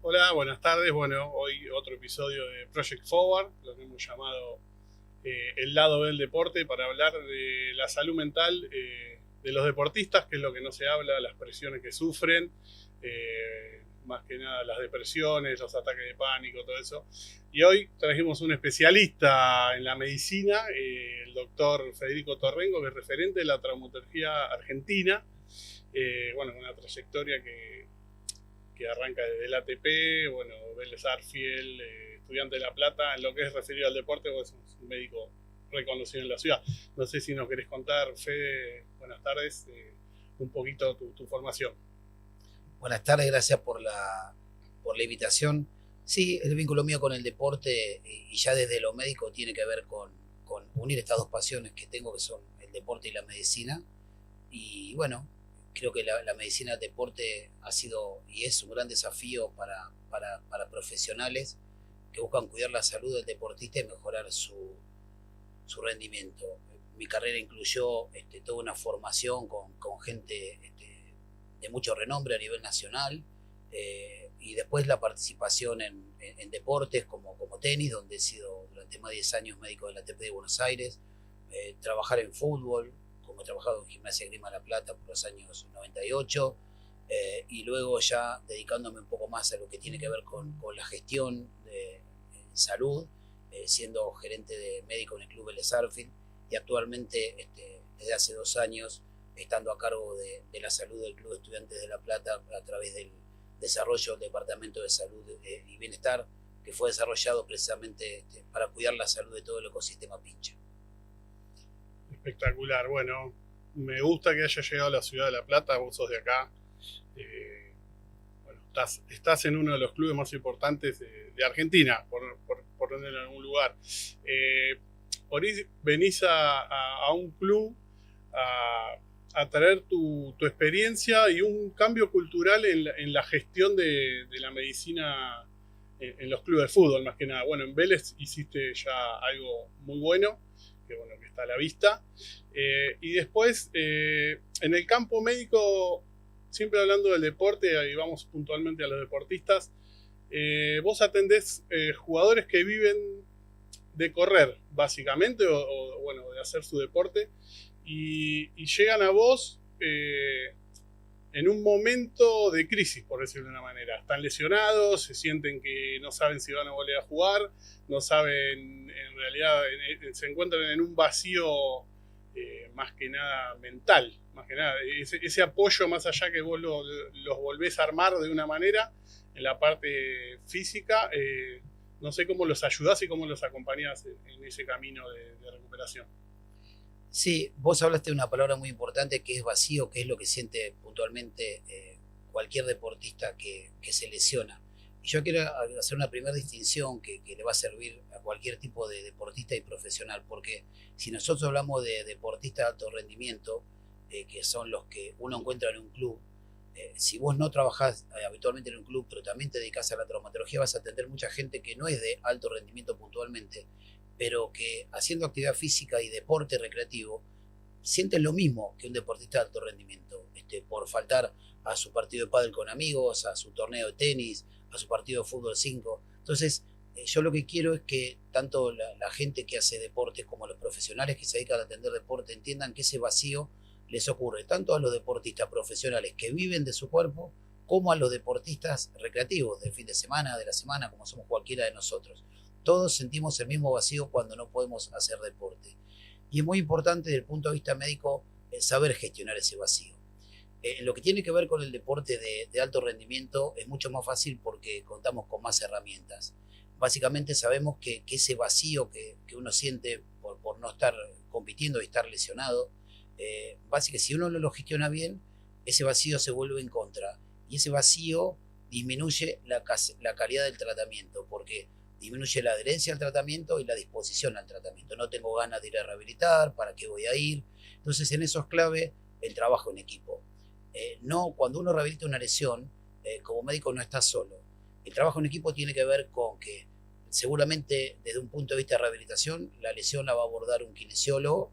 Hola, buenas tardes. Bueno, hoy otro episodio de Project Forward, lo que hemos llamado el lado B del deporte, para hablar de la salud mental de los deportistas, que es lo que no se habla, las presiones que sufren, más que nada las depresiones, los ataques de pánico, todo eso. Y hoy trajimos un especialista en la medicina, el doctor Federico Torrengo, que es referente de la traumatología argentina. Bueno, una trayectoria que arranca desde el ATP, bueno, Vélez Arfiel, estudiante de La Plata, en lo que es referido al deporte, vos sos un médico reconocido en la ciudad. No sé si nos querés contar, Fede, buenas tardes, un poquito tu formación. Buenas tardes, gracias por la invitación. Sí, el vínculo mío con el deporte y ya desde lo médico tiene que ver con unir estas dos pasiones que tengo, que son el deporte y la medicina. Y bueno, creo que la medicina del deporte ha sido y es un gran desafío para profesionales que buscan cuidar la salud del deportista y mejorar su rendimiento. Mi carrera incluyó toda una formación con gente de mucho renombre a nivel nacional, y después la participación en deportes como tenis, donde he sido durante más de 10 años médico del ATP de Buenos Aires, trabajar en fútbol, como he trabajado en Gimnasia y Esgrima La Plata por los años 98, y luego ya dedicándome un poco más a lo que tiene que ver con la gestión de salud, siendo gerente de médico en el Club Vélez Arfiel, y actualmente desde hace 2 años estando a cargo de la salud del Club de Estudiantes de La Plata a través del desarrollo del Departamento de Salud y Bienestar, que fue desarrollado precisamente para cuidar la salud de todo el ecosistema Pincha. Espectacular, bueno, me gusta que hayas llegado a la ciudad de La Plata, vos sos de acá. Bueno, estás en uno de los clubes más importantes de Argentina, por ponerlo en algún lugar. Por ahí venís a un club a traer tu experiencia y un cambio cultural en la gestión de la medicina en los clubes de fútbol, más que nada. Bueno, en Vélez hiciste ya algo muy bueno, que está a la vista. Y después, en el campo médico, siempre hablando del deporte, ahí vamos puntualmente a los deportistas, vos atendés jugadores que viven de correr, básicamente, bueno, de hacer su deporte, y llegan a vos en un momento de crisis, por decirlo de una manera. Están lesionados, se sienten que no saben si van a volver a jugar, no saben, en realidad se encuentran en un vacío más que nada mental, más que nada. Ese apoyo más allá que vos los volvés a armar de una manera en la parte física, no sé cómo los ayudás y cómo los acompañás en ese camino de recuperación. Sí, vos hablaste de una palabra muy importante que es vacío, que es lo que siente puntualmente cualquier deportista que se lesiona. Y yo quiero hacer una primera distinción que le va a servir a cualquier tipo de deportista y profesional, porque si nosotros hablamos de deportistas de alto rendimiento, que son los que uno encuentra en un club, si vos no trabajás habitualmente en un club, pero también te dedicás a la traumatología, vas a atender mucha gente que no es de alto rendimiento puntualmente, pero que haciendo actividad física y deporte recreativo sienten lo mismo que un deportista de alto rendimiento, por faltar a su partido de pádel con amigos, a su torneo de tenis, a su partido de fútbol 5. Entonces, yo lo que quiero es que tanto la gente que hace deportes como los profesionales que se dedican a atender deporte entiendan que ese vacío les ocurre tanto a los deportistas profesionales que viven de su cuerpo como a los deportistas recreativos del fin de semana, de la semana, como somos cualquiera de nosotros. Todos sentimos el mismo vacío cuando no podemos hacer deporte. Y es muy importante desde el punto de vista médico saber gestionar ese vacío. En lo que tiene que ver con el deporte de alto rendimiento es mucho más fácil porque contamos con más herramientas. Básicamente sabemos que ese vacío que uno siente por no estar compitiendo y estar lesionado, básicamente si uno no lo gestiona bien, ese vacío se vuelve en contra. Y ese vacío disminuye la calidad del tratamiento, porque disminuye la adherencia al tratamiento y la disposición al tratamiento. No tengo ganas de ir a rehabilitar, ¿para qué voy a ir? Entonces en eso es clave el trabajo en equipo. No, cuando uno rehabilita una lesión, como médico no está solo. El trabajo en equipo tiene que ver con que seguramente desde un punto de vista de rehabilitación, la lesión la va a abordar un kinesiólogo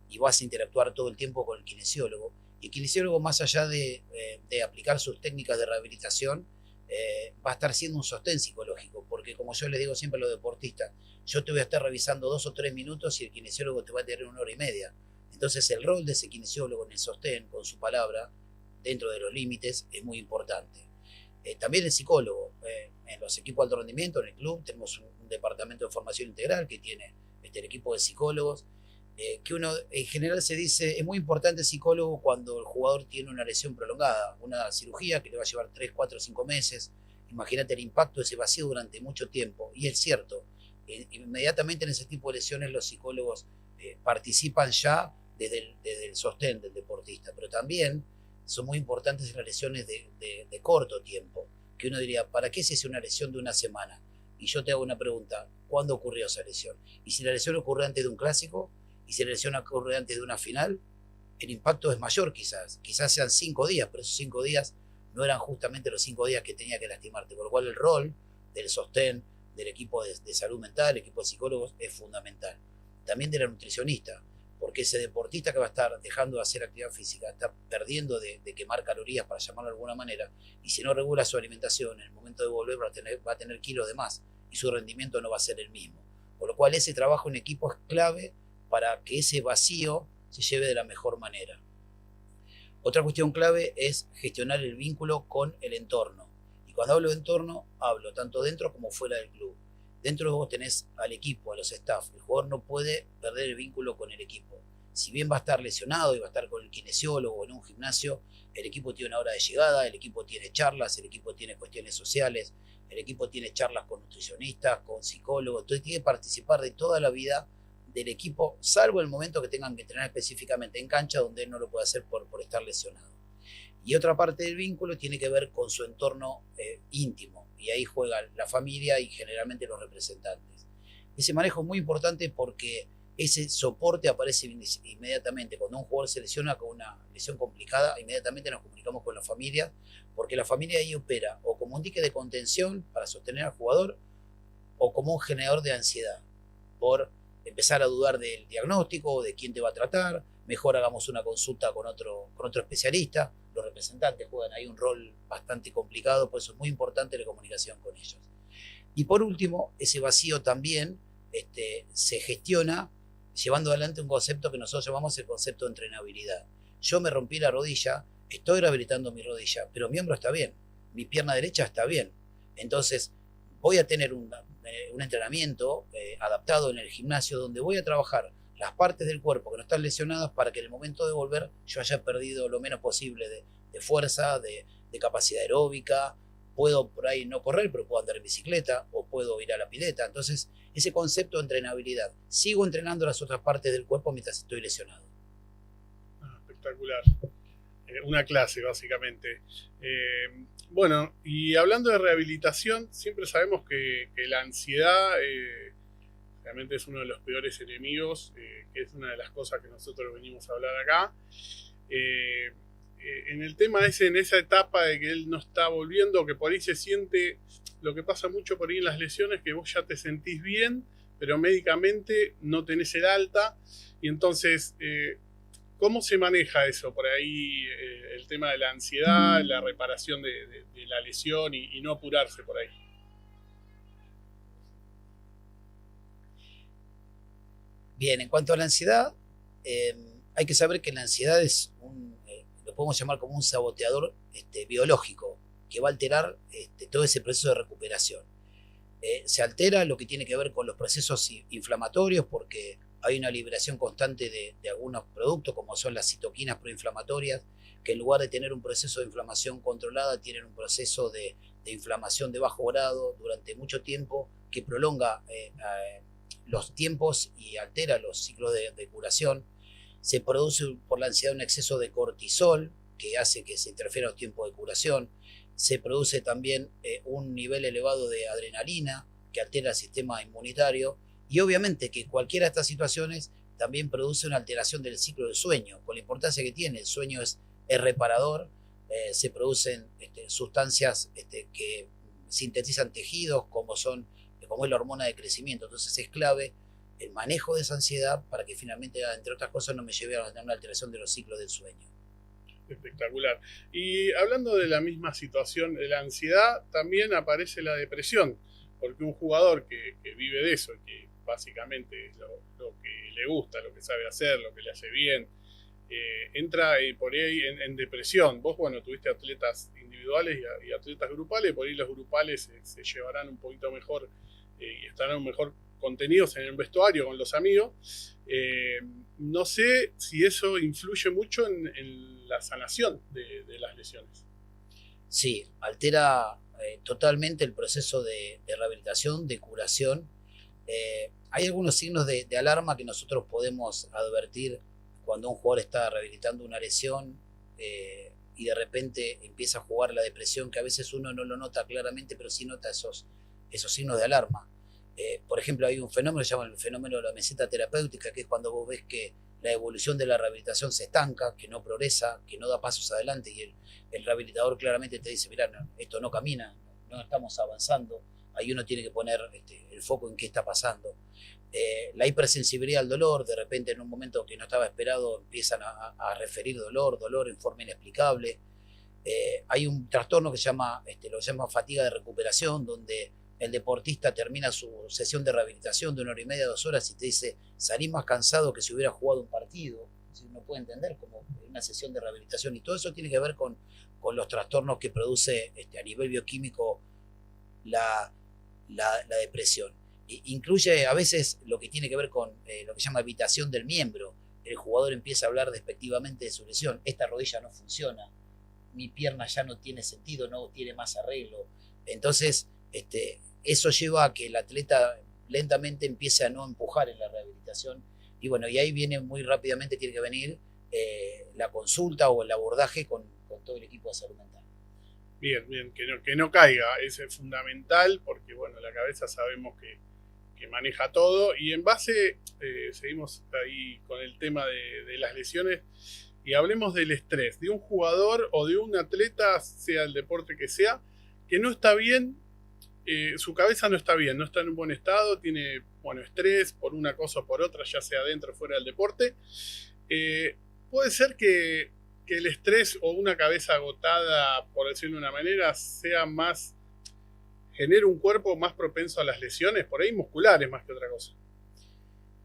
y vas a interactuar todo el tiempo con el kinesiólogo. Y el kinesiólogo, más allá de aplicar sus técnicas de rehabilitación, va a estar siendo un sostén psicológico, porque como yo les digo siempre a los deportistas, yo te voy a estar revisando 2 o 3 minutos y el kinesiólogo te va a tener 1 hora y media. Entonces el rol de ese kinesiólogo en el sostén, con su palabra, dentro de los límites, es muy importante. También el psicólogo, en los equipos de alto rendimiento, en el club, tenemos un departamento de formación integral que tiene el equipo de psicólogos, que uno en general se dice, es muy importante el psicólogo cuando el jugador tiene una lesión prolongada, una cirugía que le va a llevar 3, 4, 5 meses. Imagínate el impacto de ese vacío durante mucho tiempo. Y es cierto, inmediatamente en ese tipo de lesiones los psicólogos participan ya desde el sostén del deportista, pero también son muy importantes en las lesiones de corto tiempo, que uno diría, ¿para qué se hace una lesión de una semana? Y yo te hago una pregunta, ¿cuándo ocurrió esa lesión? Y si la lesión ocurre antes de un clásico, y si la lesión ocurre antes de una final, el impacto es mayor quizás sean 5 días, pero esos 5 días no eran justamente los 5 días que tenía que lastimarte, por lo cual el rol del sostén, del equipo de salud mental, el equipo de psicólogos, es fundamental. También de la nutricionista, porque ese deportista que va a estar dejando de hacer actividad física, está perdiendo de quemar calorías, para llamarlo de alguna manera, y si no regula su alimentación, en el momento de volver va a tener kilos de más, y su rendimiento no va a ser el mismo. Por lo cual ese trabajo en equipo es clave para que ese vacío se lleve de la mejor manera. Otra cuestión clave es gestionar el vínculo con el entorno. Y cuando hablo de entorno, hablo tanto dentro como fuera del club. Dentro vos tenés al equipo, a los staff. El jugador no puede perder el vínculo con el equipo. Si bien va a estar lesionado y va a estar con el kinesiólogo en un gimnasio, el equipo tiene una hora de llegada, el equipo tiene charlas, el equipo tiene cuestiones sociales, el equipo tiene charlas con nutricionistas, con psicólogos. Entonces tiene que participar de toda la vida del equipo, salvo el momento que tengan que entrenar específicamente en cancha, donde él no lo puede hacer por estar lesionado. Y otra parte del vínculo tiene que ver con su entorno íntimo, y ahí juega la familia y generalmente los representantes. Ese manejo es muy importante porque ese soporte aparece inmediatamente. Cuando un jugador se lesiona con una lesión complicada, inmediatamente nos comunicamos con la familia, porque la familia ahí opera o como un dique de contención para sostener al jugador, o como un generador de ansiedad, por empezar a dudar del diagnóstico o de quién te va a tratar. Mejor hagamos una consulta con otro especialista. Los representantes juegan ahí un rol bastante complicado, por eso es muy importante la comunicación con ellos. Y por último, ese vacío también se gestiona llevando adelante un concepto que nosotros llamamos el concepto de entrenabilidad. Yo me rompí la rodilla, estoy rehabilitando mi rodilla, pero mi hombro está bien, mi pierna derecha está bien. Entonces voy a tener un entrenamiento adaptado en el gimnasio, donde voy a trabajar las partes del cuerpo que no están lesionadas, para que en el momento de volver yo haya perdido lo menos posible de fuerza, de capacidad aeróbica. Puedo por ahí no correr, pero puedo andar en bicicleta o puedo ir a la pileta. Entonces, ese concepto de entrenabilidad. Sigo entrenando las otras partes del cuerpo mientras estoy lesionado. Espectacular. Una clase, básicamente. Bueno, y hablando de rehabilitación, siempre sabemos que la ansiedad realmente es uno de los peores enemigos, que es una de las cosas que nosotros venimos a hablar acá. En el tema ese, en esa etapa de que él no está volviendo, que por ahí se siente, lo que pasa mucho por ahí en las lesiones, que vos ya te sentís bien, pero médicamente no tenés el alta, y entonces, ¿cómo se maneja eso por ahí, el tema de la ansiedad, la reparación de la lesión y no apurarse por ahí? Bien, en cuanto a la ansiedad, hay que saber que la ansiedad es lo podemos llamar como un saboteador biológico, que va a alterar todo ese proceso de recuperación. Se altera lo que tiene que ver con los procesos inflamatorios, porque hay una liberación constante de algunos productos, como son las citoquinas proinflamatorias, que en lugar de tener un proceso de inflamación controlada, tienen un proceso de inflamación de bajo grado durante mucho tiempo, que prolonga los tiempos y altera los ciclos de curación. Se produce por la ansiedad un exceso de cortisol, que hace que se interfiera los tiempos de curación. Se produce también un nivel elevado de adrenalina, que altera el sistema inmunitario. Y obviamente que cualquiera de estas situaciones también produce una alteración del ciclo del sueño, con la importancia que tiene. El sueño es reparador, se producen sustancias que sintetizan tejidos, como es la hormona de crecimiento. Entonces es clave el manejo de esa ansiedad para que finalmente, entre otras cosas, no me lleve a una alteración de los ciclos del sueño. Espectacular. Y hablando de la misma situación de la ansiedad, también aparece la depresión, porque un jugador que vive de eso, que básicamente es lo que le gusta, lo que sabe hacer, lo que le hace bien, entra por ahí en depresión. Vos, bueno, tuviste atletas individuales y atletas grupales, por ahí los grupales se llevarán un poquito mejor y estarán mejor contenidos en el vestuario con los amigos. No sé si eso influye mucho en la sanación de las lesiones. Sí, altera totalmente el proceso de rehabilitación, de curación. Hay algunos signos de alarma que nosotros podemos advertir cuando un jugador está rehabilitando una lesión y de repente empieza a jugar la depresión, que a veces uno no lo nota claramente, pero sí nota esos signos de alarma. Por ejemplo, hay un fenómeno que se llama el fenómeno de la meseta terapéutica, que es cuando vos ves que la evolución de la rehabilitación se estanca, que no progresa, que no da pasos adelante, y el rehabilitador claramente te dice, mirá, no, esto no camina, no estamos avanzando. Ahí uno tiene que poner el foco en qué está pasando. La hipersensibilidad al dolor, de repente en un momento que no estaba esperado empiezan a referir dolor en forma inexplicable. Hay un trastorno que se llama, lo llama fatiga de recuperación, donde el deportista termina su sesión de rehabilitación de 1 hora y media, 2 horas, y te dice, salí más cansado que si hubiera jugado un partido. Uno puede entender como una sesión de rehabilitación, y todo eso tiene que ver con los trastornos que produce a nivel bioquímico la depresión. Incluye a veces lo que tiene que ver con lo que se llama evitación del miembro. El jugador empieza a hablar despectivamente de su lesión. Esta rodilla no funciona, mi pierna ya no tiene sentido, no tiene más arreglo. Entonces, eso lleva a que el atleta lentamente empiece a no empujar en la rehabilitación. Y bueno, y ahí viene muy rápidamente, tiene que venir la consulta o el abordaje con todo el equipo de salud mental. Bien, que no caiga, eso es fundamental, porque bueno, la cabeza sabemos que maneja todo, y en base, seguimos ahí con el tema de las lesiones, y hablemos del estrés, de un jugador o de un atleta, sea el deporte que sea, que no está bien, su cabeza no está bien, no está en un buen estado, tiene, bueno, estrés por una cosa o por otra, ya sea dentro o fuera del deporte. Puede ser que el estrés o una cabeza agotada, por decirlo de una manera, genere un cuerpo más propenso a las lesiones, por ahí musculares más que otra cosa.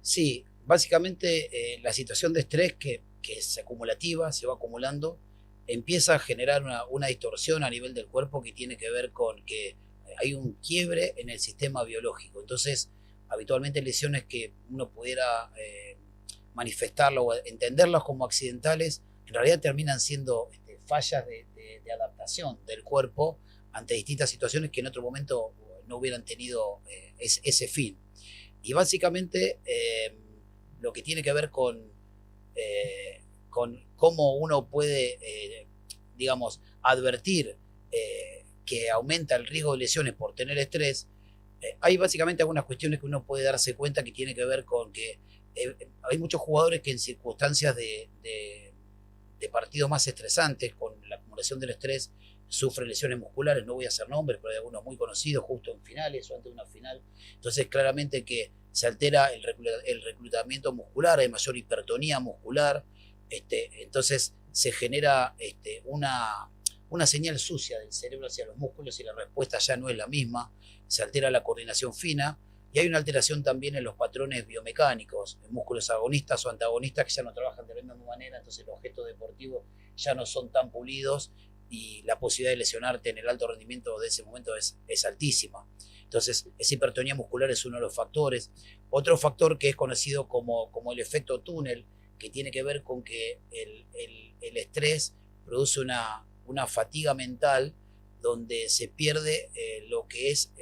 Sí, básicamente la situación de estrés que es acumulativa, se va acumulando, empieza a generar una distorsión a nivel del cuerpo que tiene que ver con que hay un quiebre en el sistema biológico. Entonces, habitualmente lesiones que uno pudiera manifestarlas o entenderlas como accidentales, en realidad terminan siendo fallas de adaptación del cuerpo ante distintas situaciones que en otro momento no hubieran tenido ese fin. Y básicamente lo que tiene que ver con cómo uno puede, digamos, advertir que aumenta el riesgo de lesiones por tener estrés, hay básicamente algunas cuestiones que uno puede darse cuenta que tiene que ver con que hay muchos jugadores que en circunstancias de partidos más estresantes, con la acumulación del estrés, sufren lesiones musculares. No voy a hacer nombres, pero hay algunos muy conocidos justo en finales o antes de una final. Entonces, claramente que se altera el reclutamiento muscular, hay mayor hipertonía muscular, entonces se genera una señal sucia del cerebro hacia los músculos y la respuesta ya no es la misma, se altera la coordinación fina, y hay una alteración también en los patrones biomecánicos, en músculos agonistas o antagonistas que ya no trabajan de la misma manera, entonces los gestos deportivos ya no son tan pulidos y la posibilidad de lesionarte en el alto rendimiento de ese momento es altísima. Entonces, esa hipertonía muscular es uno de los factores. Otro factor que es conocido como el efecto túnel, que tiene que ver con que el estrés produce una fatiga mental donde se pierde lo que es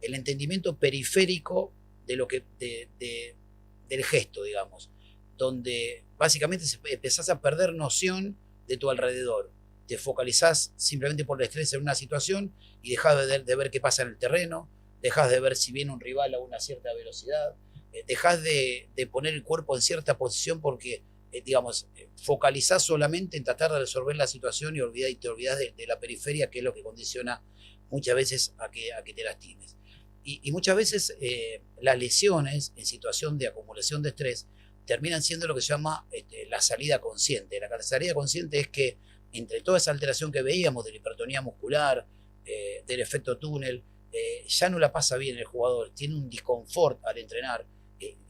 el entendimiento periférico de lo que del gesto, digamos, donde básicamente empezás a perder noción de tu alrededor. Te focalizás simplemente por el estrés en una situación y dejás de ver qué pasa en el terreno, dejás de ver si viene un rival a una cierta velocidad, dejás de poner el cuerpo en cierta posición porque, digamos, focalizás solamente en tratar de resolver la situación y te olvidás de la periferia, que es lo que condiciona muchas veces a que te lastimes. Y muchas veces las lesiones en situación de acumulación de estrés terminan siendo lo que se llama la salida consciente. La salida consciente es que entre toda esa alteración que veíamos de la hipertonía muscular, del efecto túnel, ya no la pasa bien el jugador, tiene un disconfort al entrenar,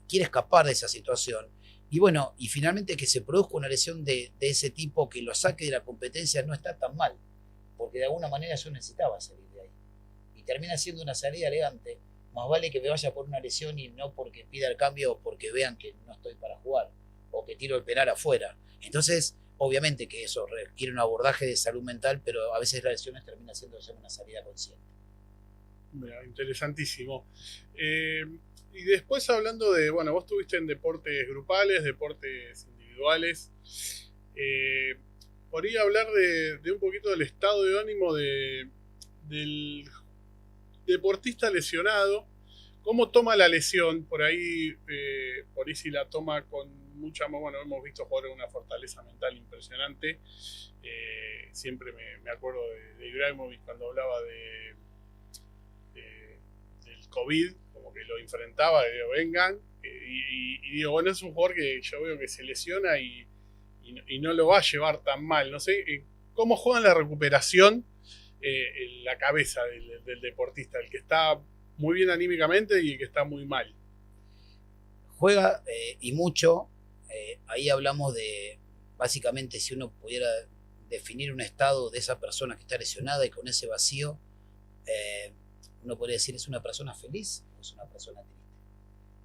quiere escapar de esa situación. Y bueno, y finalmente que se produzca una lesión de ese tipo que lo saque de la competencia no está tan mal, porque de alguna manera yo necesitaba salir de ahí. Y termina siendo una salida elegante. Más vale que me vaya por una lesión y no porque pida el cambio o porque vean que no estoy para jugar o que tiro el penal afuera. Entonces, obviamente que eso requiere un abordaje de salud mental, pero a veces las lesiones terminan siendo una salida consciente. Mira, interesantísimo. Y después hablando de, bueno, vos estuviste en deportes grupales, deportes individuales. Por ahí hablar de un poquito del estado de ánimo del deportista lesionado, cómo toma la lesión, por ahí si la toma con mucha, bueno, hemos visto jugar una fortaleza mental impresionante. Siempre me acuerdo de Ibrahimovic cuando hablaba del COVID, como que lo enfrentaba, digo, vengan, y digo, bueno, es un jugador que yo veo que se lesiona y no lo va a llevar tan mal, no sé, cómo juega en la recuperación en la cabeza del deportista, el que está muy bien anímicamente y el que está muy mal. Juega y mucho, ahí hablamos de, básicamente, si uno pudiera definir un estado de esa persona que está lesionada y con ese vacío, uno podría decir, ¿es una persona feliz o es una persona triste?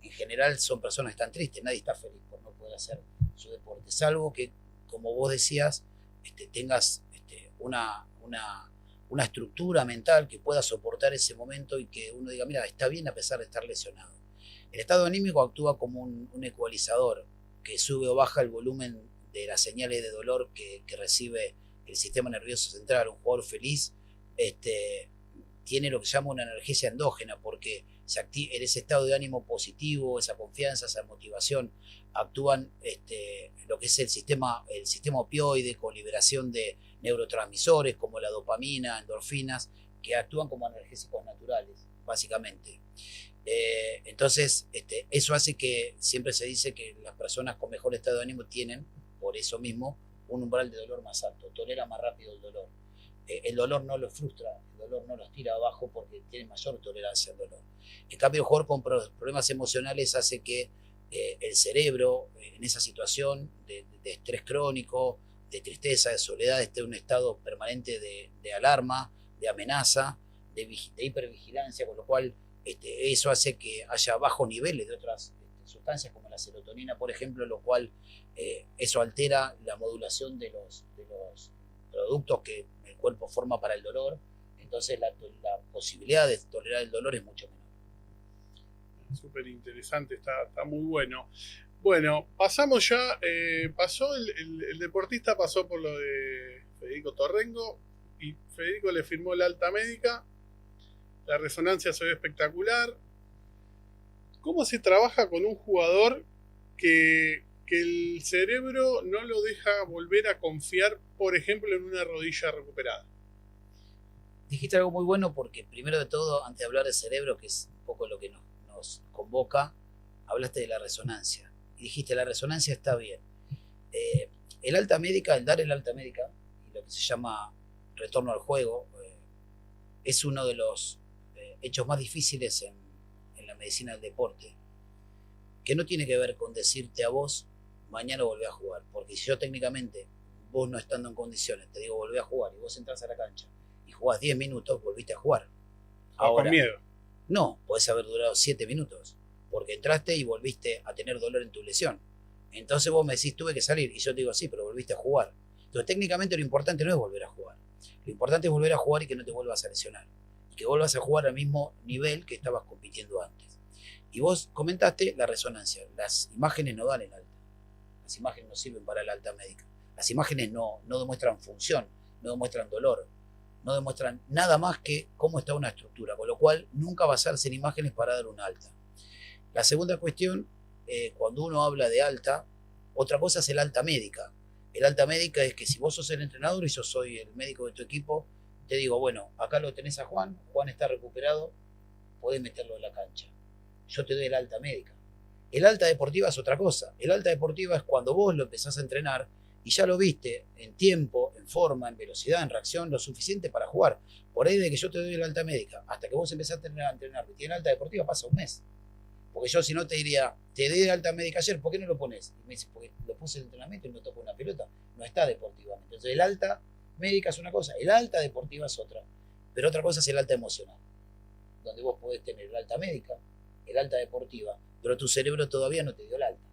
En general son personas que están tristes, nadie está feliz por no poder hacer su deporte, salvo que, como vos decías, tengas una estructura mental que pueda soportar ese momento y que uno diga, mira, está bien a pesar de estar lesionado. El estado anímico actúa como un ecualizador que sube o baja el volumen de las señales de dolor que recibe el sistema nervioso central. Un jugador feliz tiene lo que se llama una analgesia endógena porque en ese estado de ánimo positivo, esa confianza, esa motivación, actúan lo que es el sistema opioide con liberación de neurotransmisores como la dopamina, endorfinas, que actúan como analgésicos naturales, básicamente. Entonces, eso hace que siempre se dice que las personas con mejor estado de ánimo tienen, por eso mismo, un umbral de dolor más alto, tolera más rápido el dolor. El dolor no los frustra, el dolor no los tira abajo porque tienen mayor tolerancia al dolor. En cambio, el jugador con problemas emocionales hace que el cerebro, en esa situación de estrés crónico, de tristeza, de soledad, esté en un estado permanente de alarma, de amenaza, de hipervigilancia, con lo cual eso hace que haya bajos niveles de otras sustancias como la serotonina, por ejemplo, lo cual eso altera la modulación de los productos que el cuerpo forma para el dolor, entonces la posibilidad de tolerar el dolor es mucho menor. Súper interesante, está muy bueno. Bueno, pasamos ya, pasó el deportista pasó por lo de Federico Torrengo y Federico le firmó la alta médica, la resonancia se ve espectacular. ¿Cómo se trabaja con un jugador que el cerebro no lo deja volver a confiar, por ejemplo, en una rodilla recuperada? Dijiste algo muy bueno porque primero de todo, antes de hablar del cerebro, que es un poco lo que nos convoca, hablaste de la resonancia. Y dijiste, la resonancia está bien. El alta médica, el dar el alta médica, y lo que se llama retorno al juego, es uno de los hechos más difíciles en la medicina del deporte, que no tiene que ver con decirte a vos, mañana volvé a jugar, porque si yo técnicamente, vos no estando en condiciones, te digo volvé a jugar, y vos entras a la cancha, y jugás 10 minutos, volviste a jugar. Ahora, con miedo. No, podés haber durado 7 minutos, porque entraste y volviste a tener dolor en tu lesión. Entonces vos me decís, tuve que salir, y yo te digo, sí, pero volviste a jugar. Entonces técnicamente lo importante no es volver a jugar. Lo importante es volver a jugar y que no te vuelvas a lesionar. Y que vuelvas a jugar al mismo nivel que estabas compitiendo antes. Y vos comentaste la resonancia. Las imágenes no dan el alta. Las imágenes no sirven para la alta médica. Las imágenes no demuestran función, no demuestran dolor, no demuestran nada más que cómo está una estructura, con lo cual nunca basarse en imágenes para dar un alta. La segunda cuestión, cuando uno habla de alta, otra cosa es el alta médica. El alta médica es que si vos sos el entrenador y yo soy el médico de tu equipo, te digo, bueno, acá lo tenés a Juan está recuperado, podés meterlo en la cancha. Yo te doy el alta médica. El alta deportiva es otra cosa. El alta deportiva es cuando vos lo empezás a entrenar y ya lo viste en tiempo, en forma, en velocidad, en reacción, lo suficiente para jugar. Por ahí de que yo te doy el alta médica, hasta que vos empezás a entrenar y tiene alta deportiva, pasa un mes. Porque yo si no te diría, te di el alta médica ayer, ¿por qué no lo pones? Y me dice, porque lo puse en entrenamiento y no toco una pelota. No está deportivamente. Entonces el alta médica es una cosa, el alta deportiva es otra. Pero otra cosa es el alta emocional, donde vos podés tener el alta médica, el alta deportiva, pero tu cerebro todavía no te dio el alta.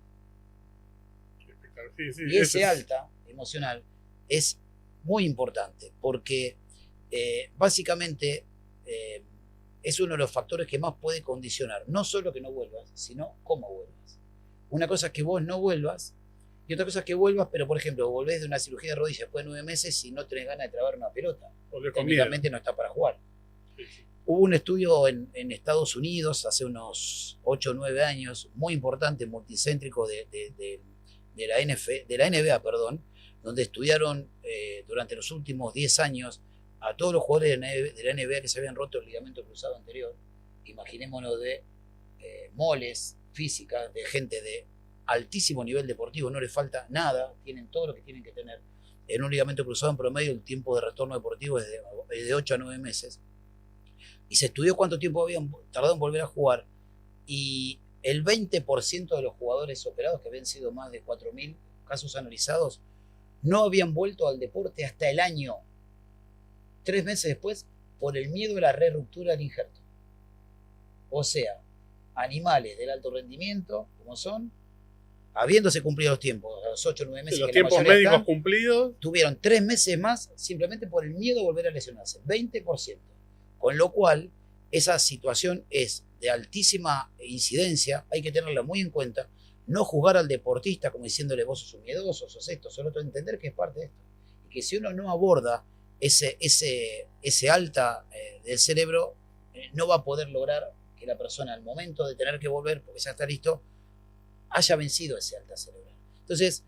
Sí, sí, Y ese alta emocional es muy importante porque básicamente es uno de los factores que más puede condicionar, no solo que no vuelvas, sino cómo vuelvas. Una cosa es que vos no vuelvas y otra cosa es que vuelvas, pero por ejemplo, volvés de una cirugía de rodilla después de 9 meses y no tenés ganas de trabar una pelota. Técnicamente no está para jugar. Sí, sí. Hubo un estudio en Estados Unidos hace unos 8 o 9 años, muy importante, multicéntrico de la NBA, perdón, donde estudiaron durante los últimos 10 años a todos los jugadores de la NBA que se habían roto el ligamento cruzado anterior. Imaginémonos de moles físicas, de gente de altísimo nivel deportivo, no les falta nada, tienen todo lo que tienen que tener. En un ligamento cruzado en promedio el tiempo de retorno deportivo es de 8 a 9 meses. Y se estudió cuánto tiempo habían tardado en volver a jugar. Y el 20% de los jugadores operados, que habían sido más de 4.000 casos analizados, no habían vuelto al deporte hasta el año 3 meses después por el miedo a la re-ruptura del injerto. O sea, animales del alto rendimiento, como son, habiéndose cumplido los tiempos, a los 8 o 9 meses, los que tiempos médicos cumplidos, tuvieron 3 meses más simplemente por el miedo a volver a lesionarse, 20%. Con lo cual, esa situación es de altísima incidencia, hay que tenerla muy en cuenta, no juzgar al deportista como diciéndole vos sos un miedoso, sos esto, sos lo otro, entender que es parte de esto. Y que si uno no aborda ese alta del cerebro, no va a poder lograr que la persona al momento de tener que volver, porque ya está listo, haya vencido ese alta cerebral. Entonces,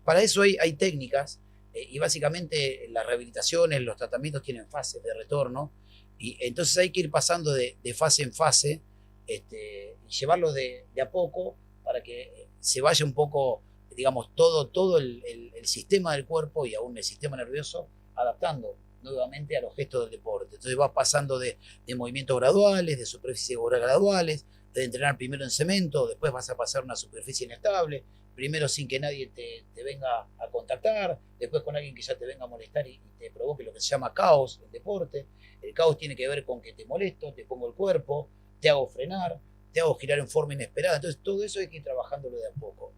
para eso hay técnicas, y básicamente las rehabilitaciones, los tratamientos tienen fases de retorno, y entonces hay que ir pasando de fase en fase y llevarlo de a poco para que se vaya un poco, digamos, todo el sistema del cuerpo y aún el sistema nervioso adaptando nuevamente a los gestos del deporte. Entonces vas pasando de movimientos graduales, de superficies graduales, de entrenar primero en cemento, después vas a pasar a una superficie inestable, primero sin que nadie te venga a contactar, después con alguien que ya te venga a molestar y te provoque lo que se llama caos en deporte. El caos tiene que ver con que te molesto, te pongo el cuerpo, te hago frenar, te hago girar en forma inesperada. Entonces todo eso hay que ir trabajándolo de a poco.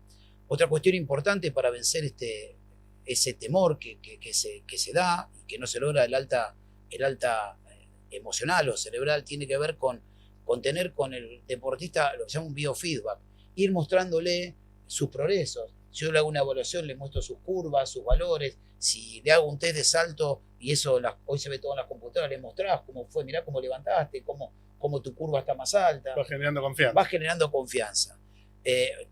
Otra cuestión importante para vencer ese temor que se da y que no se logra el alta emocional o cerebral tiene que ver con tener con el deportista lo que se llama un biofeedback, ir mostrándole sus progresos. Si yo le hago una evaluación, le muestro sus curvas, sus valores. Si le hago un test de salto, y eso hoy se ve todo en las computadoras, le mostrás cómo fue, mirá cómo levantaste, cómo tu curva está más alta. Vas generando confianza. Vas generando confianza.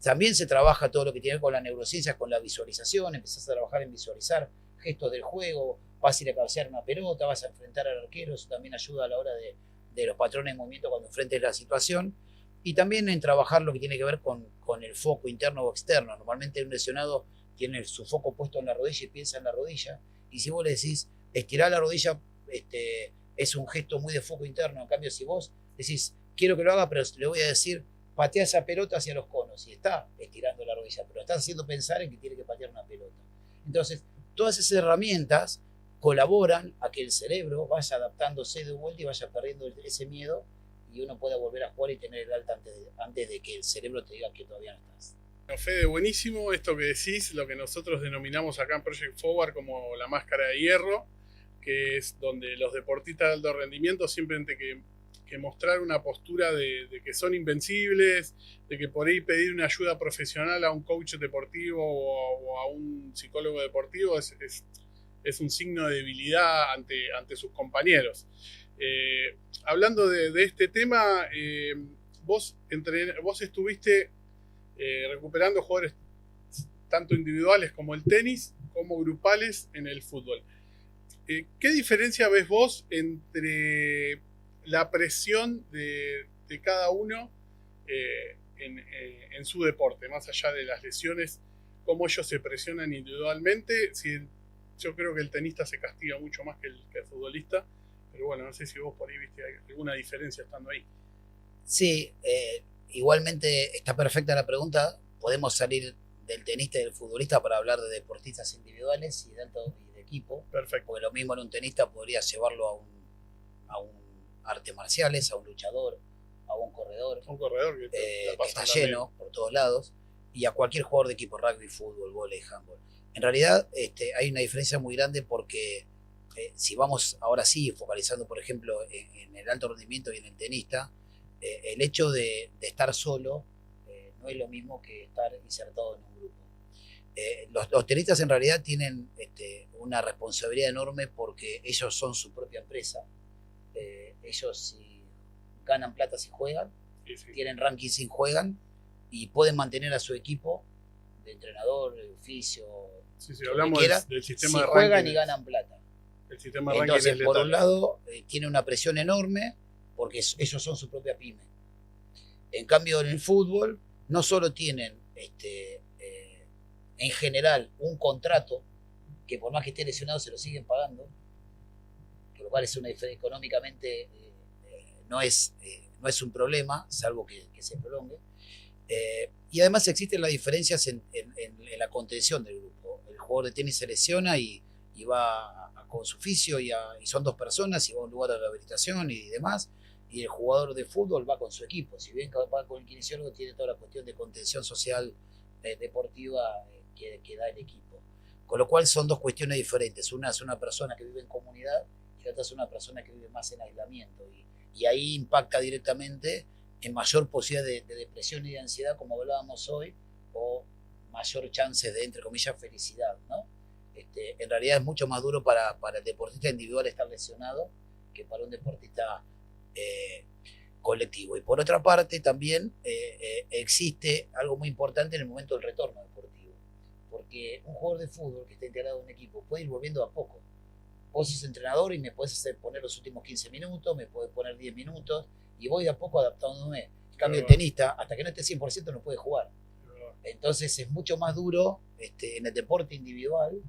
También se trabaja todo lo que tiene que ver con la neurociencia, con la visualización, empezás a trabajar en visualizar gestos del juego, vas a ir a cabecear una pelota, vas a enfrentar al arquero, eso también ayuda a la hora de los patrones de movimiento cuando enfrentes la situación, y también en trabajar lo que tiene que ver con el foco interno o externo. Normalmente un lesionado tiene su foco puesto en la rodilla y piensa en la rodilla, y si vos le decís estirar la rodilla, es un gesto muy de foco interno. En cambio, si vos decís quiero que lo haga, pero le voy a decir patea esa pelota hacia los conos, y está estirando la rodilla, pero está haciendo pensar en que tiene que patear una pelota. Entonces, todas esas herramientas colaboran a que el cerebro vaya adaptándose de vuelta y vaya perdiendo ese miedo y uno pueda volver a jugar y tener el alta antes de que el cerebro te diga que todavía no estás. Fede, buenísimo esto que decís, lo que nosotros denominamos acá en Project Forward como la máscara de hierro, que es donde los deportistas de alto rendimiento siempre tienen que mostrar una postura de que son invencibles, de que por ahí pedir una ayuda profesional a un coach deportivo o a un psicólogo deportivo es un signo de debilidad ante sus compañeros. Hablando de este tema, vos estuviste recuperando jugadores tanto individuales como el tenis, como grupales en el fútbol. ¿Qué diferencia ves vos entre la presión de cada uno en su deporte, más allá de las lesiones, cómo ellos se presionan individualmente. Si, yo creo que el tenista se castiga mucho más que el futbolista, pero bueno, no sé si vos por ahí viste alguna diferencia estando ahí. Sí, igualmente está perfecta la pregunta. Podemos salir del tenista y del futbolista para hablar de deportistas individuales y de equipo. Perfecto. Porque lo mismo en un tenista podría llevarlo a un arte marciales, a un luchador, a un corredor. Un corredor que está lleno por todos lados, y a cualquier jugador de equipo, rugby, fútbol, vóley, handball. En realidad hay una diferencia muy grande porque si vamos ahora sí focalizando, por ejemplo, en el alto rendimiento y en el tenista, el hecho de estar solo no es lo mismo que estar insertado en un grupo. Los tenistas en realidad tienen una responsabilidad enorme porque ellos son su propia empresa. Ellos si ganan plata si juegan, sí. Tienen ranking si juegan y pueden mantener a su equipo de entrenador, de oficio, hablamos del sistema si de juegan ranking, y ganan plata. El sistema de Entonces, ranking por un lado, tiene una presión enorme porque ellos son su propia pyme. En cambio, en el fútbol, no solo tienen en general un contrato que por más que esté lesionado se lo siguen pagando, por lo cual es una diferencia económicamente no es un problema, salvo que se prolongue. Y además existen las diferencias en la contención del grupo. El jugador de tenis se lesiona y va con su fisio y son dos personas y va a un lugar de rehabilitación y demás. Y el jugador de fútbol va con su equipo. Si bien va con el kinesiólogo, tiene toda la cuestión de contención social deportiva que da el equipo. Con lo cual son dos cuestiones diferentes. Una es una persona que vive en comunidad y la otra es una persona que vive más en aislamiento. Y ahí impacta directamente en mayor posibilidad de depresión y de ansiedad, como hablábamos hoy, o mayor chance de, entre comillas, felicidad, ¿no? En realidad es mucho más duro para el deportista individual estar lesionado que para un deportista colectivo. Y por otra parte también existe algo muy importante en el momento del retorno deportivo, porque un jugador de fútbol que está integrado en un equipo puede ir volviendo a poco. Vos sos entrenador y me podés hacer poner los últimos 15 minutos, me podés poner 10 minutos y voy de a poco adaptándome. En cambio, el tenista, hasta que no esté 100% no puede jugar. Entonces es mucho más duro en el deporte individual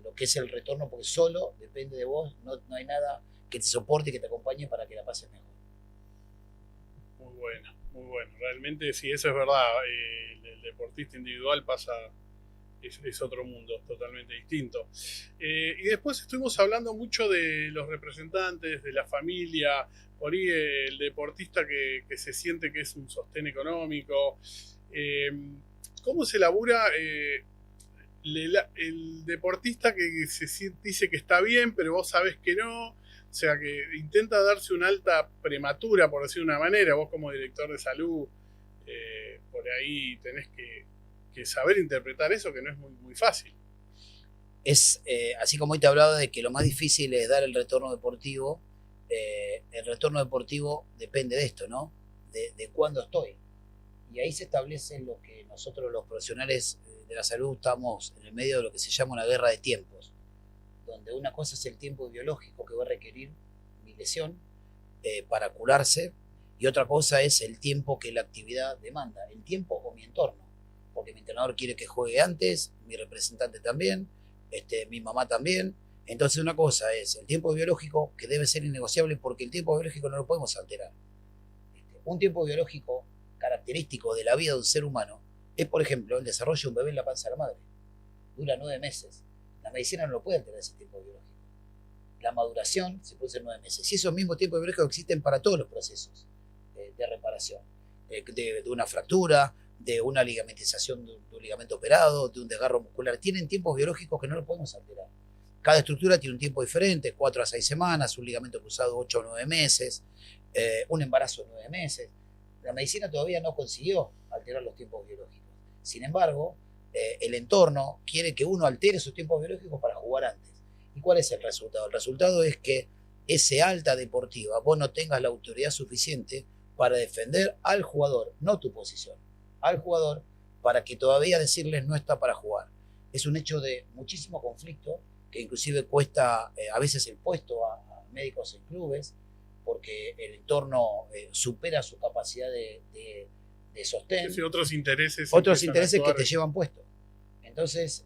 lo que es el retorno, porque solo depende de vos, no hay nada que te soporte y que te acompañe para que la pases mejor. Muy bueno. Realmente sí, eso es verdad. El deportista individual es otro mundo totalmente distinto. Y después estuvimos hablando mucho de los representantes, de la familia, por ahí el deportista que se siente que es un sostén económico. ¿Cómo se labura el deportista que dice que está bien, pero vos sabés que no? O sea, que intenta darse una alta prematura, por decir de una manera. Vos como director de salud, por ahí tenés que saber interpretar eso, que no es muy fácil. Es así como hoy te hablaba de que lo más difícil es dar el retorno deportivo. El retorno deportivo depende de esto, ¿no? De cuándo estoy. Y ahí se establece lo que nosotros los profesionales de la salud estamos en el medio de lo que se llama una guerra de tiempos, donde una cosa es el tiempo biológico que va a requerir mi lesión para curarse, y otra cosa es el tiempo que la actividad demanda, el tiempo o mi entorno, porque mi entrenador quiere que juegue antes, mi representante también, mi mamá también. Entonces una cosa es el tiempo biológico, que debe ser innegociable porque el tiempo biológico no lo podemos alterar. Un tiempo biológico característico de la vida de un ser humano es, por ejemplo, el desarrollo de un bebé en la panza de la madre. Dura 9 meses. La medicina no lo puede alterar ese tiempo biológico. La maduración se puede hacer 9 meses. Y esos mismos tiempos biológicos existen para todos los procesos de reparación. De una fractura, de una ligamentización de un ligamento operado, de un desgarro muscular. Tienen tiempos biológicos que no lo podemos alterar. Cada estructura tiene un tiempo diferente, 4 a 6 semanas, un ligamento cruzado 8 o 9 meses, un embarazo 9 meses. La medicina todavía no consiguió alterar los tiempos biológicos. Sin embargo, el entorno quiere que uno altere sus tiempos biológicos para jugar antes. ¿Y cuál es el resultado? El resultado es que ese alta deportiva, vos no tengas la autoridad suficiente para defender al jugador, no tu posición, al jugador, para que todavía decirles no está para jugar. Es un hecho de muchísimo conflicto, que inclusive cuesta a veces el puesto a médicos en clubes, porque el entorno supera su capacidad de sostén, sí, otros intereses que te llevan puesto. Entonces,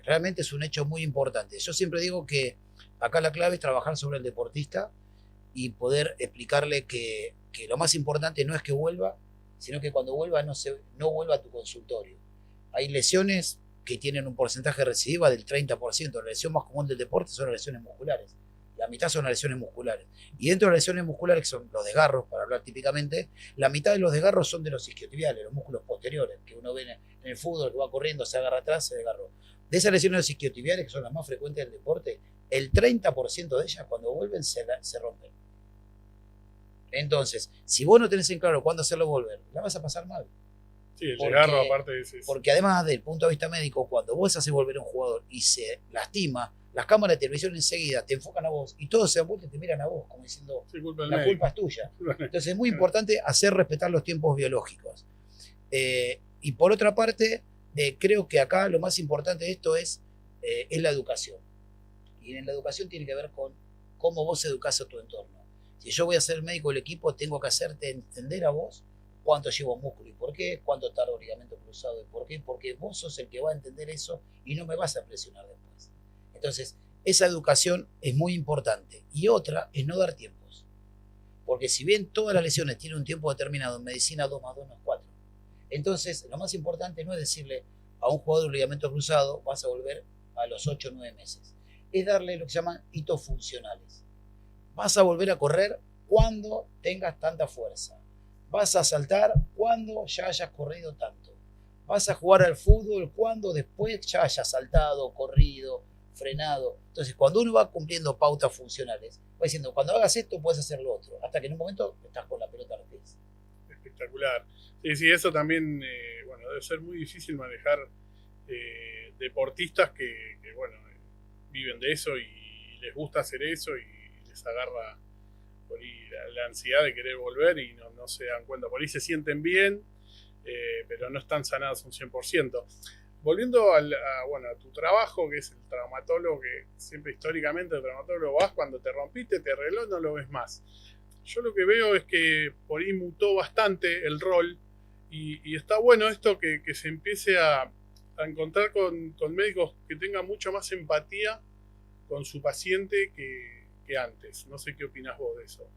realmente es un hecho muy importante. Yo siempre digo que acá la clave es trabajar sobre el deportista y poder explicarle que lo más importante no es que vuelva, sino que cuando vuelva no vuelva a tu consultorio. Hay lesiones que tienen un porcentaje de recidiva del 30%. La lesión más común del deporte son las lesiones musculares. La mitad son las lesiones musculares. Y dentro de las lesiones musculares, que son los desgarros, para hablar típicamente, la mitad de los desgarros son de los isquiotibiales, los músculos posteriores, que uno ve en el fútbol, que va corriendo, se agarra atrás, se desgarró. De esas lesiones de los isquiotibiales, que son las más frecuentes del deporte, el 30% de ellas, cuando vuelven, se rompen. Entonces, si vos no tenés en claro cuándo hacerlo volver, la vas a pasar mal. Sí, el desgarro aparte de eso. Porque además, desde el punto de vista médico, cuando vos haces volver a un jugador y se lastima, las cámaras de televisión enseguida te enfocan a vos y todos se dan vuelta y te miran a vos, como diciendo, sí, la culpa es tuya. Entonces es muy importante hacer respetar los tiempos biológicos. Y por otra parte, creo que acá lo más importante de esto es la educación. Y en la educación tiene que ver con cómo vos educás a tu entorno. Si yo voy a ser médico del equipo, tengo que hacerte entender a vos cuánto llevo músculo y por qué, cuánto tarda el ligamento cruzado y por qué, porque vos sos el que va a entender eso y no me vas a presionar después. Entonces, esa educación es muy importante. Y otra es no dar tiempos. Porque si bien todas las lesiones tienen un tiempo determinado, en medicina 2 más 2 no es 4. Entonces, lo más importante no es decirle a un jugador de un ligamento cruzado, vas a volver a los 8 o 9 meses. Es darle lo que se llaman hitos funcionales. Vas a volver a correr cuando tengas tanta fuerza. Vas a saltar cuando ya hayas corrido tanto. Vas a jugar al fútbol cuando después ya hayas saltado, corrido, frenado. Entonces, cuando uno va cumpliendo pautas funcionales, va diciendo, cuando hagas esto, puedes hacer lo otro. Hasta que en un momento estás con la pelota a los pies. Espectacular. Sí, eso también, bueno, debe ser muy difícil manejar deportistas que bueno, viven de eso y les gusta hacer eso y les agarra por ahí la ansiedad de querer volver y no se dan cuenta. Por ahí se sienten bien, pero no están sanados un 100%. Volviendo a tu trabajo, que es el traumatólogo, que siempre históricamente el traumatólogo vas cuando te rompiste, te arregló, no lo ves más. Yo lo que veo es que por ahí mutó bastante el rol y está bueno esto que se empiece a encontrar con médicos que tengan mucha más empatía con su paciente que antes. No sé qué opinas vos de eso.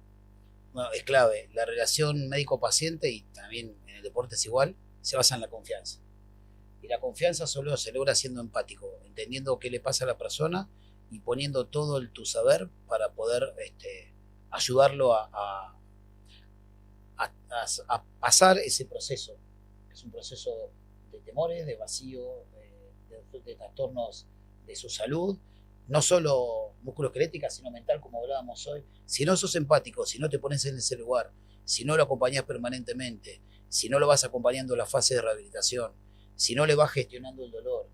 Bueno, es clave. La relación médico-paciente, y también en el deporte es igual, se basa en la confianza. Y la confianza solo se logra siendo empático, entendiendo qué le pasa a la persona y poniendo todo tu saber para poder ayudarlo a pasar ese proceso, que es un proceso de temores, de vacío, de trastornos de su salud, no solo musculoesquelética, sino mental, como hablábamos hoy. Si no sos empático, si no te pones en ese lugar, si no lo acompañás permanentemente, si no lo vas acompañando en la fase de rehabilitación, si no le vas gestionando el dolor,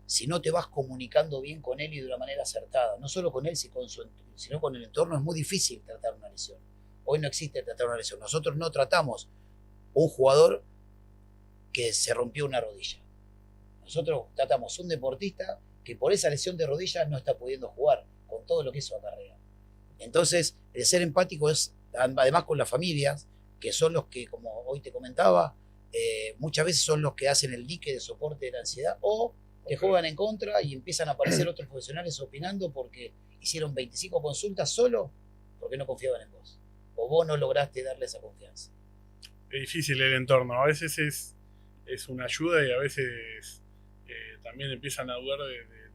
si no te vas comunicando bien con él y de una manera acertada, no solo con él, sino con el entorno, es muy difícil tratar una lesión. Hoy no existe tratar una lesión. Nosotros no tratamos un jugador que se rompió una rodilla. Nosotros tratamos un deportista que por esa lesión de rodilla no está pudiendo jugar, con todo lo que eso acarrea. Entonces, el ser empático es, además con las familias, que son los que, como hoy te comentaba, muchas veces son los que hacen el dique de soporte de la ansiedad, o te juegan en contra y empiezan a aparecer otros profesionales opinando porque hicieron 25 consultas solo porque no confiaban en vos, o vos no lograste darle esa confianza. Es difícil el entorno, a veces es una ayuda y a veces también empiezan a dudar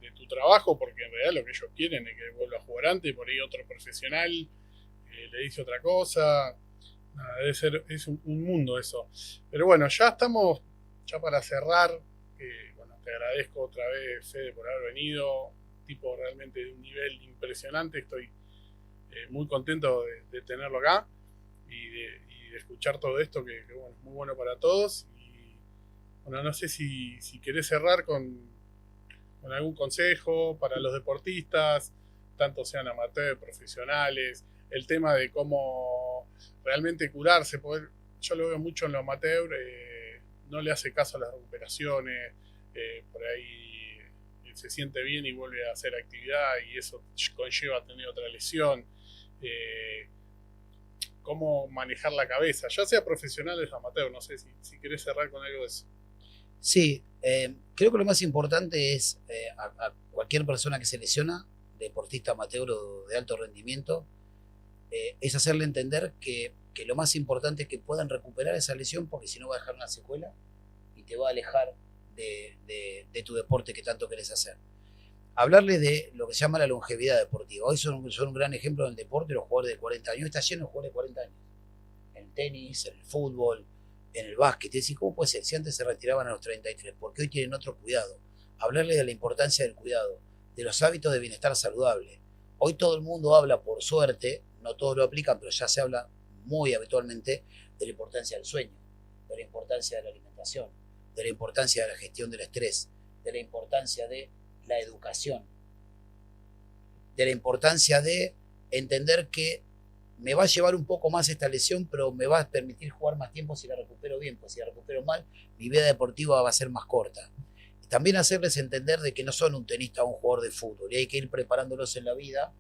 de tu trabajo porque en realidad lo que ellos quieren es que vuelva a jugar antes, por ahí otro profesional le dice otra cosa. Debe ser, es un mundo eso. Pero bueno, ya estamos, ya para cerrar, bueno, te agradezco otra vez, Fede, por haber venido, tipo realmente de un nivel impresionante, estoy muy contento de tenerlo acá y de escuchar todo esto que bueno, es muy bueno para todos. Y bueno, no sé si querés cerrar con algún consejo para los deportistas, tanto sean amateurs, profesionales, el tema de cómo realmente curarse, porque yo lo veo mucho en los amateurs, no le hace caso a las recuperaciones, por ahí se siente bien y vuelve a hacer actividad y eso conlleva a tener otra lesión. cómo manejar la cabeza, ya sea profesionales o amateur. No sé si querés cerrar con algo de eso. Sí, creo que lo más importante es a cualquier persona que se lesiona, deportista amateur o de alto rendimiento, es hacerle entender que lo más importante es que puedan recuperar esa lesión, porque si no va a dejar una secuela y te va a alejar de tu deporte que tanto querés hacer. Hablarles de lo que se llama la longevidad deportiva. Hoy son un gran ejemplo del deporte, los jugadores de 40 años. Está lleno de jugadores de 40 años. En el tenis, en el fútbol, en el básquet. Es decir, ¿cómo puede ser? Si antes se retiraban a los 33, porque hoy tienen otro cuidado. Hablarles de la importancia del cuidado, de los hábitos de bienestar saludable. Hoy todo el mundo habla, por suerte, no todos lo aplican, pero ya se habla muy habitualmente de la importancia del sueño, de la importancia de la alimentación, de la importancia de la gestión del estrés, de la importancia de la educación, de la importancia de entender que me va a llevar un poco más esta lesión, pero me va a permitir jugar más tiempo si la recupero bien, pues si la recupero mal, mi vida deportiva va a ser más corta. También hacerles entender de que no son un tenista o un jugador de fútbol, y hay que ir preparándolos en la vida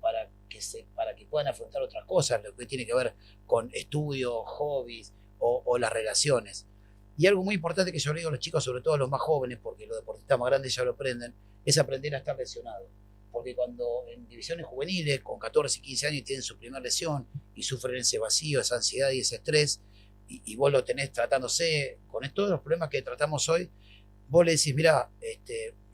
para que puedan afrontar otras cosas, lo que tiene que ver con estudios, hobbies o las relaciones. Y algo muy importante que yo le digo a los chicos, sobre todo a los más jóvenes, porque los deportistas más grandes ya lo aprenden, es aprender a estar lesionado. Porque cuando en divisiones juveniles, con 14 y 15 años, tienen su primera lesión y sufren ese vacío, esa ansiedad y ese estrés, y vos lo tenés tratándose con todos los problemas que tratamos hoy, vos le decís, mira,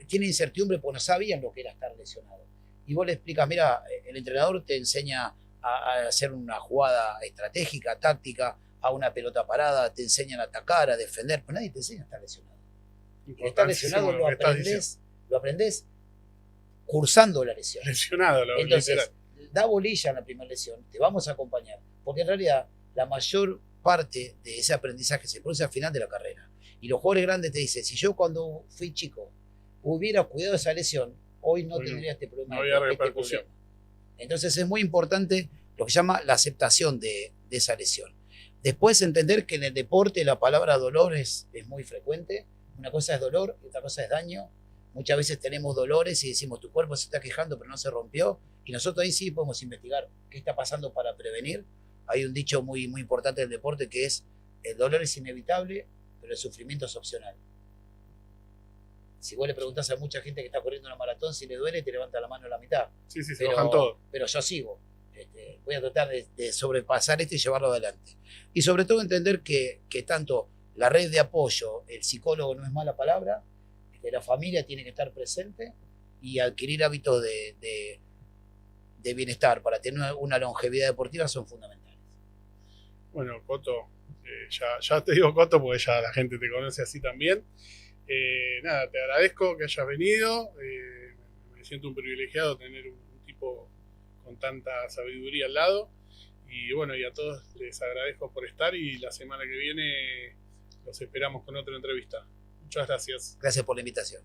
tiene incertidumbre porque no sabían lo que era estar lesionado. Y vos le explicas, mira, el entrenador te enseña a hacer una jugada estratégica, táctica, a una pelota parada, te enseñan a atacar, a defender, pero nadie te enseña a estar lesionado. Y estar lesionado lo aprendés cursando la lesión. Lesionado, entonces, literal. Da bolilla en la primera lesión, te vamos a acompañar, porque en realidad la mayor parte de ese aprendizaje se produce al final de la carrera. Y los jugadores grandes te dicen, si yo cuando fui chico hubiera cuidado esa lesión, hoy no tendría este problema. No había repercusión. Entonces es muy importante lo que se llama la aceptación de esa lesión. Después entender que en el deporte la palabra dolor es muy frecuente. Una cosa es dolor y otra cosa es daño. Muchas veces tenemos dolores y decimos, tu cuerpo se está quejando pero no se rompió. Y nosotros ahí sí podemos investigar qué está pasando para prevenir. Hay un dicho muy, muy importante del deporte que es, el dolor es inevitable, pero el sufrimiento es opcional. Si vos le preguntás a mucha gente que está corriendo una maratón si le duele, te levanta la mano a la mitad. Sí, se bajan todo. Pero yo sigo. Voy a tratar de sobrepasar esto y llevarlo adelante. Y sobre todo entender que tanto la red de apoyo, el psicólogo no es mala palabra, la familia tiene que estar presente y adquirir hábitos de bienestar para tener una longevidad deportiva son fundamentales. Bueno, Coto, ya te digo Coto porque ya la gente te conoce así también. Nada, te agradezco que hayas venido. Me siento un privilegiado tener un tipo con tanta sabiduría al lado. Y bueno, y a todos les agradezco por estar y la semana que viene los esperamos con otra entrevista. Muchas gracias. Gracias por la invitación.